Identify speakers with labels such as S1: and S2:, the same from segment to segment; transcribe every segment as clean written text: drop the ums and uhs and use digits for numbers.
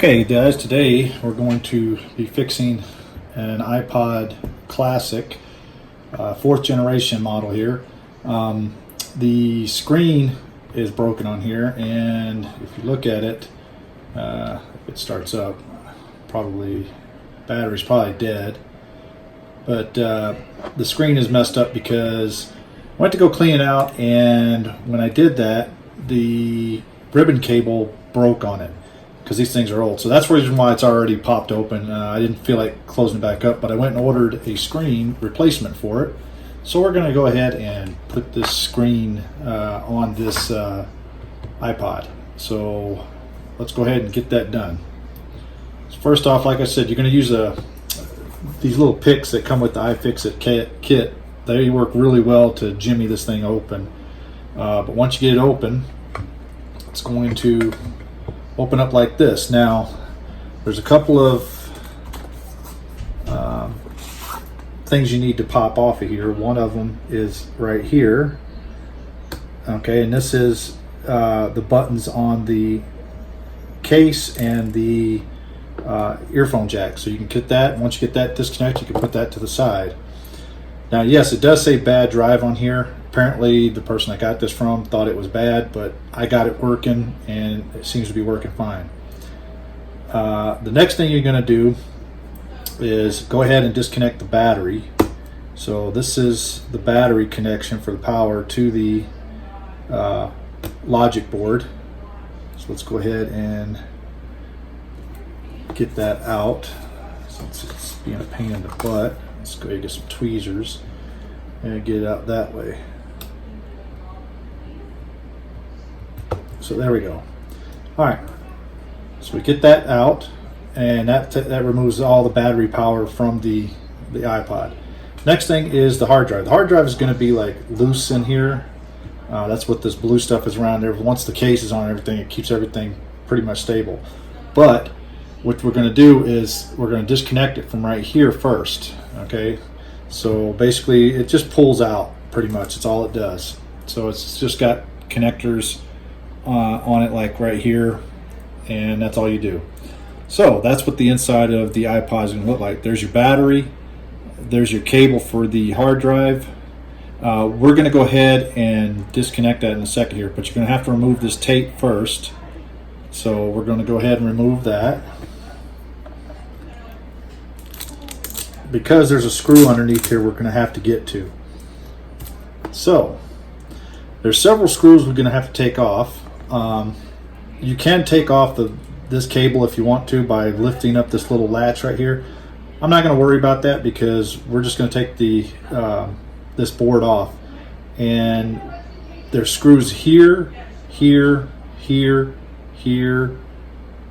S1: Okay guys, today we're going to be fixing an iPod Classic, 4th generation model here. The screen is broken on here, and if you look at it, if it starts up, battery's probably dead. But the screen is messed up because I went to go clean it out, and when I did that, the ribbon cable broke on it, because these things are old. So that's the reason why it's already popped open. I didn't feel like closing it back up, but I went and ordered a screen replacement for it. So we're going to go ahead and put this screen on this iPod. So let's go ahead and get that done. So first off, like I said, you're going to use these little picks that come with the iFixit kit. They work really well to jimmy this thing open. But once you get it open, it's going to open up like this. Now, there's a couple of things you need to pop off of here. One of them is right here. Okay, and this is the buttons on the case and the earphone jack. So you can get that. Once you get that disconnected, you can put that to the side. Now, yes, it does say bad drive on here. Apparently, the person I got this from thought it was bad, but I got it working, and it seems to be working fine. The next thing you're going to do is go ahead and disconnect the battery. So this is the battery connection for the power to the logic board. So let's go ahead and get that out, since it's being a pain in the butt. Let's go ahead and get some tweezers and get it out that way. So there we go. All right, so we get that out, and that removes all the battery power from the iPod. Next thing is the hard drive. The hard drive is going to be like loose in here. That's what this blue stuff is around there. Once the case is on everything, it keeps everything pretty much stable. But what we're going to do is we're going to disconnect it from right here first. Okay, so basically it just pulls out pretty much. It's all it does. So it's just got connectors on it like right here, and that's all you do. So that's what the inside of the iPod is going to look like. There's your battery, there's your cable for the hard drive. We're going to go ahead and disconnect that in a second here, but you're going to have to remove this tape first. So we're going to go ahead and remove that. Because there's a screw underneath here we're going to have to get to. So there's several screws we're going to have to take off. You can take off this cable if you want to by lifting up this little latch right here. I'm not going to worry about that because we're just going to take this board off. And there's screws here, here, here, here,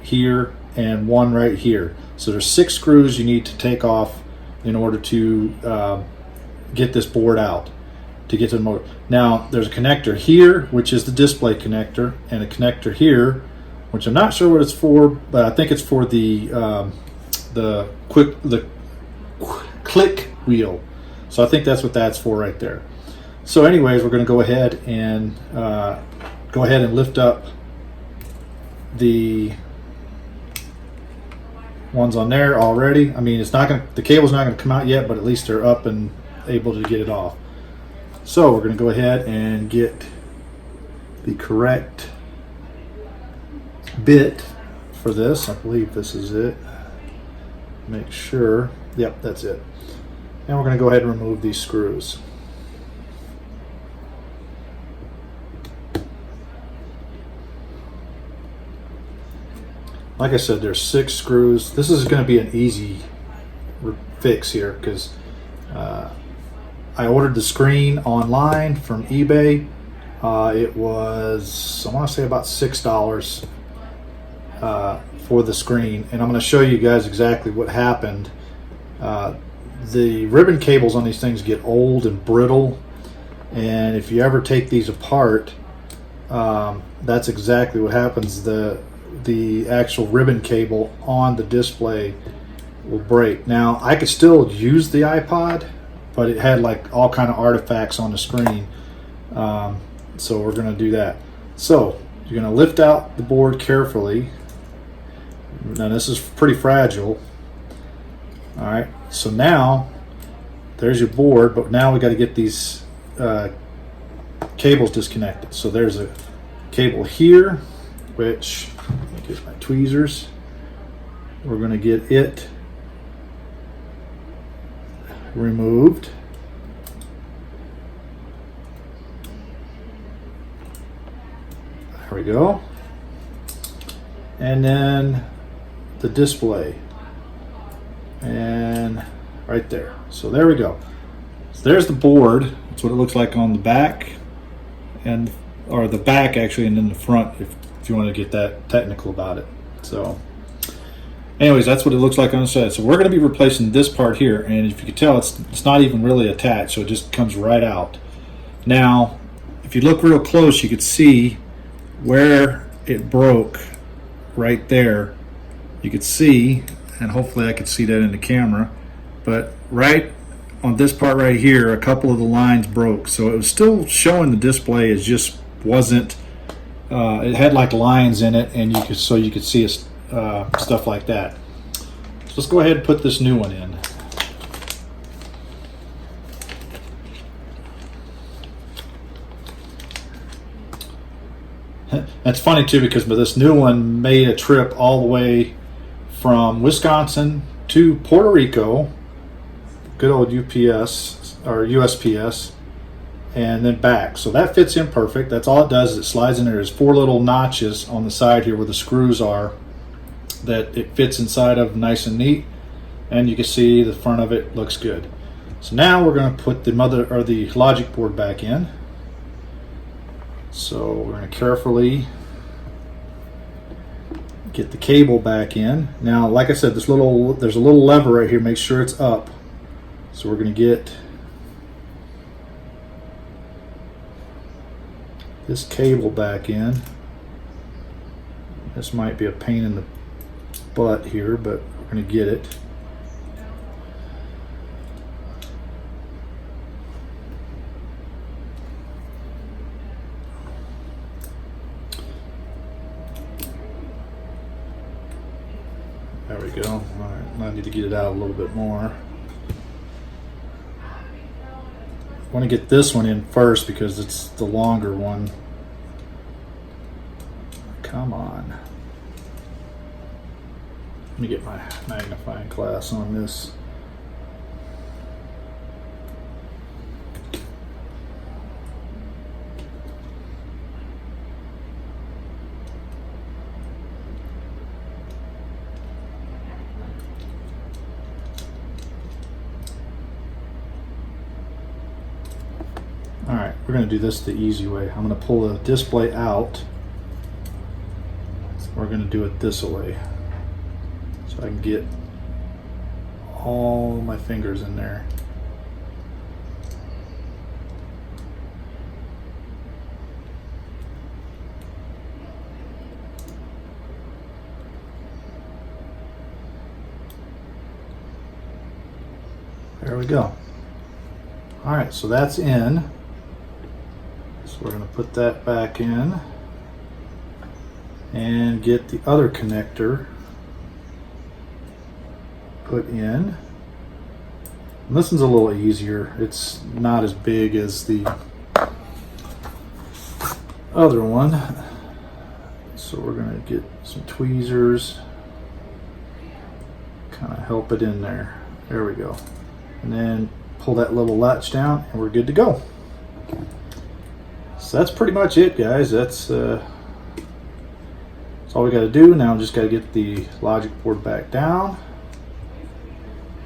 S1: here, and one right here. So there's 6 screws you need to take off in order to get this board out, to get to the motor. Now, there's a connector here, which is the display connector, and a connector here, which I'm not sure what it's for, but I think it's for the click wheel. So I think that's what that's for right there. So anyways, we're going to go ahead and lift up the ones on there already. I mean, the cable's not going to come out yet, but at least they're up and able to get it off. So we're going to go ahead and get the correct bit for this. I believe this is it. Make sure. Yep, that's it. And we're going to go ahead and remove these screws. Like I said, there's 6 screws. This is going to be an easy fix here because I ordered the screen online from eBay. It was, I want to say, about $6 for the screen, and I'm going to show you guys exactly what happened. The ribbon cables on these things get old and brittle, and if you ever take these apart, that's exactly what happens. The actual ribbon cable on the display will break. Now, I could still use the iPod, but it had like all kind of artifacts on the screen. So we're going to do that. So you're going to lift out the board carefully, Now this is pretty fragile. All right, so now there's your board, but now we got to get these cables disconnected. So there's a cable here, which, let me get my tweezers. We're going to get it removed. There we go. And then the display. And right there. So there we go. So there's the board. That's what it looks like on the back, and or the back actually, and then the front if you want to get that technical about it. So anyways, that's what it looks like on the side. So we're going to be replacing this part here, and if you can tell, it's not even really attached, so it just comes right out. Now, if you look real close, you could see where it broke right there. You could see, and hopefully I could see that in the camera, but right on this part right here, a couple of the lines broke. So it was still showing the display, it just wasn't, it had like lines in it, and you could see stuff like that. So let's go ahead and put this new one in. That's funny too, because this new one made a trip all the way from Wisconsin to Puerto Rico, good old UPS or USPS, and then back. So that fits in perfect. That's all it does is it slides in there. There's 4 little notches on the side here where the screws are that it fits inside of nice and neat, and you can see the front of it looks good. So now we're going to put the the logic board back in. So we're going to carefully get the cable back in. Now, like I said, there's a little lever right here. Make sure it's up. So we're going to get this cable back in. This might be a pain in the butt here, but we're going to get it. There we go. All right, I need to get it out a little bit more. I want to get this one in first because it's the longer one. Come on. Let me get my magnifying glass on this. Alright, we're going to do this the easy way. I'm going to pull the display out. We're going to do it this way, so I can get all my fingers in there. There we go. Alright, so that's in. So we're going to put that back in and get the other connector put in. And this one's a little easier. It's not as big as the other one. So we're going to get some tweezers, kind of help it in there. There we go. And then pull that little latch down and we're good to go. So that's pretty much it, guys. That's all we got to do. Now just got to get the logic board back down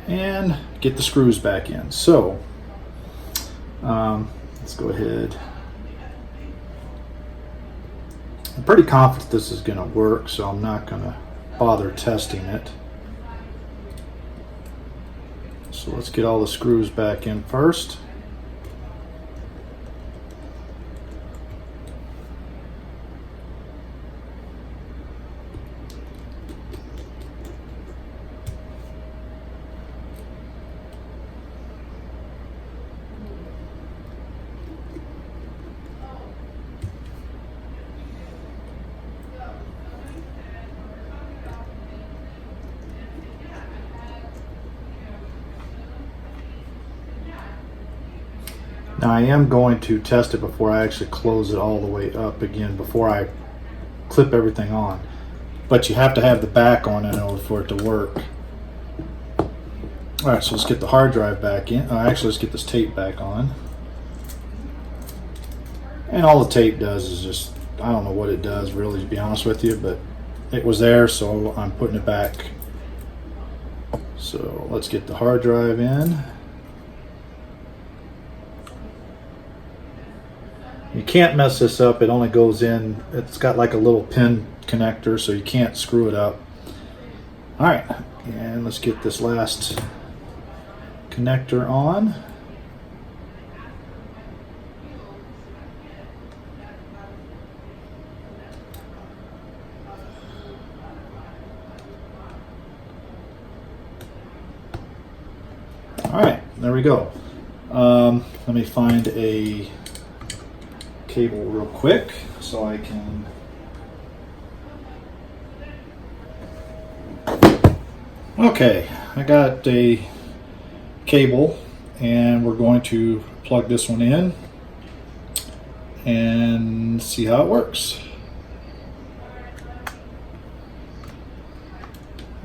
S1: and get the screws back in. So let's go ahead. I'm pretty confident this is going to work, so I'm not going to bother testing it. So let's get all the screws back in first. Now I am going to test it before I actually close it all the way up again, before I clip everything on. But you have to have the back on in order for it to work. Alright, so let's get the hard drive back in. Actually, let's get this tape back on. And all the tape does is just, I don't know what it does really, to be honest with you, but it was there, so I'm putting it back. So let's get the hard drive in. You can't mess this up. It only goes in, it's got like a little pin connector, so you can't screw it up. Alright, and let's get this last connector on. Alright, there we go. Let me find a cable real quick so I can okay, I got a cable and we're going to plug this one in and see how it works.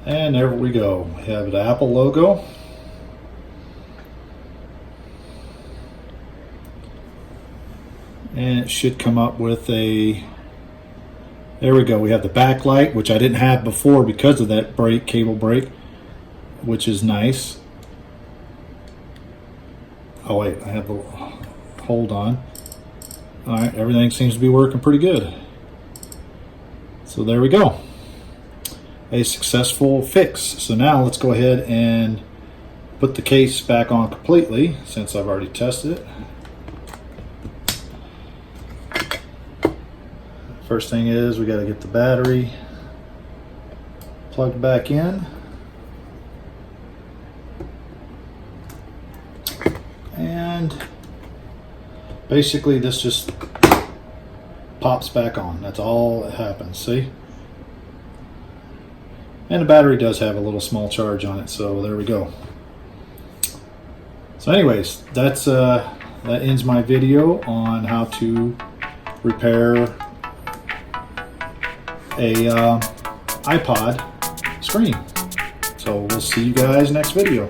S1: And there we go. We have the Apple logo. And it should come up with a, there we go. We have the backlight, which I didn't have before because of that cable break, which is nice. Oh wait, I have the, hold on. All right, everything seems to be working pretty good. So there we go. A successful fix. So now let's go ahead and put the case back on completely, since I've already tested it. First thing is we got to get the battery plugged back in. And basically this just pops back on. That's all that happens, see? And the battery does have a little small charge on it, so there we go. So anyways, that's that ends my video on how to repair a iPod screen. So we'll see you guys next video.